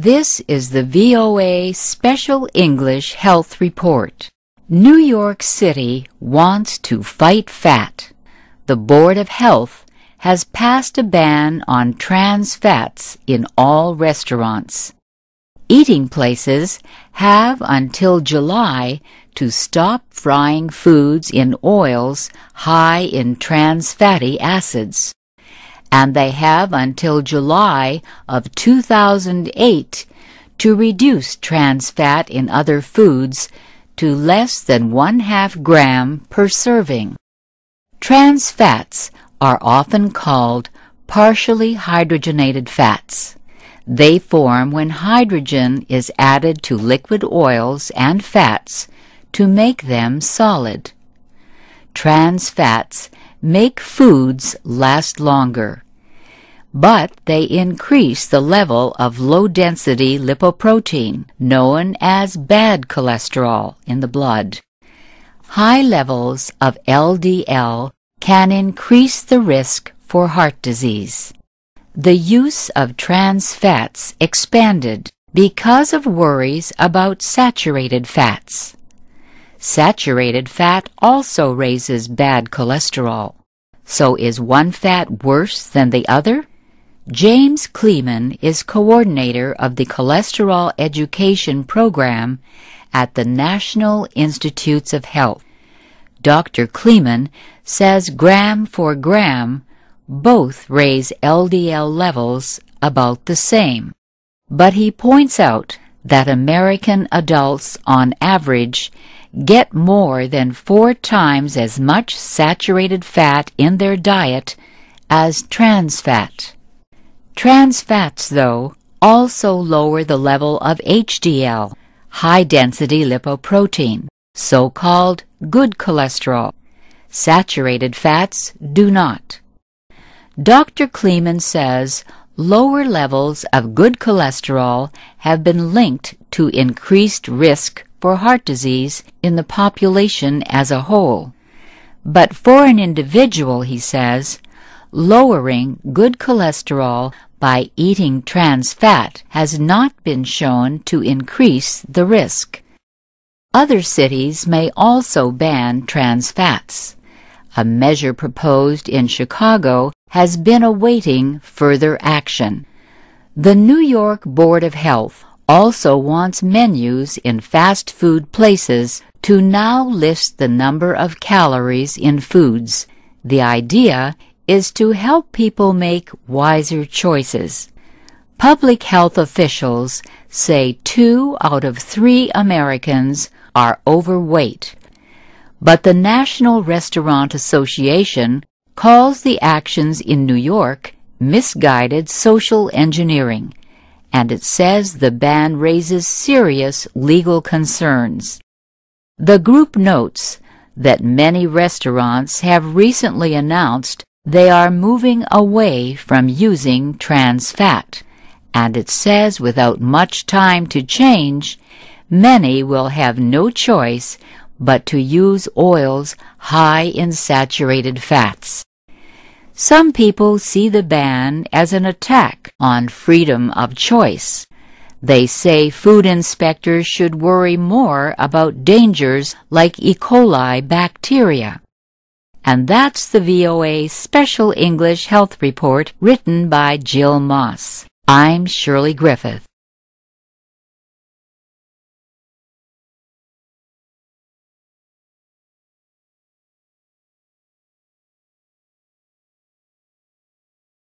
This is the VOA Special English Health Report. New York City wants to fight fat. The Board of Health has passed a ban on trans fats in all restaurants. Eating places have until July to stop frying foods in oils high in trans fatty acids. And they have until July of 2008 to reduce trans fat in other foods to less than 1/2 gram per serving. Trans fats are often called partially hydrogenated fats. They form when hydrogen is added to liquid oils and fats to make them solid. Trans fats make foods last longer, but they increase the level of low-density lipoprotein, known as bad cholesterol, in the blood. High levels of LDL can increase the risk for heart disease. The use of trans fats expanded because of worries about saturated fats. Saturated fat also raises bad cholesterol. So is one fat worse than the other? James Kleeman is coordinator of the Cholesterol Education Program at the National Institutes of Health. Dr. Kleeman says gram for gram, both raise LDL levels about the same. But he points out that American adults on average get more than 4 times as much saturated fat in their diet as trans fat. Trans fats, though, also lower the level of HDL, high-density lipoprotein, so-called good cholesterol. Saturated fats do not. Dr. Kleeman says lower levels of good cholesterol have been linked to increased risk for heart disease in the population as a whole. But for an individual, he says, lowering good cholesterol by eating trans fat has not been shown to increase the risk. Other cities may also ban trans fats. A measure proposed in Chicago has been awaiting further action. The New York Board of Health also wants menus in fast food places to now list the number of calories in foods. The idea is to help people make wiser choices. Public health officials say 2 out of 3 Americans are overweight. But the National Restaurant Association calls the actions in New York misguided social engineering, and it says the ban raises serious legal concerns. The group notes that many restaurants have recently announced they are moving away from using trans fat, and it says without much time to change, many will have no choice but to use oils high in saturated fats. Some people see the ban as an attack on freedom of choice. They say food inspectors should worry more about dangers like E. coli bacteria. And that's the VOA Special English Health Report written by Jill Moss. I'm Shirley Griffith.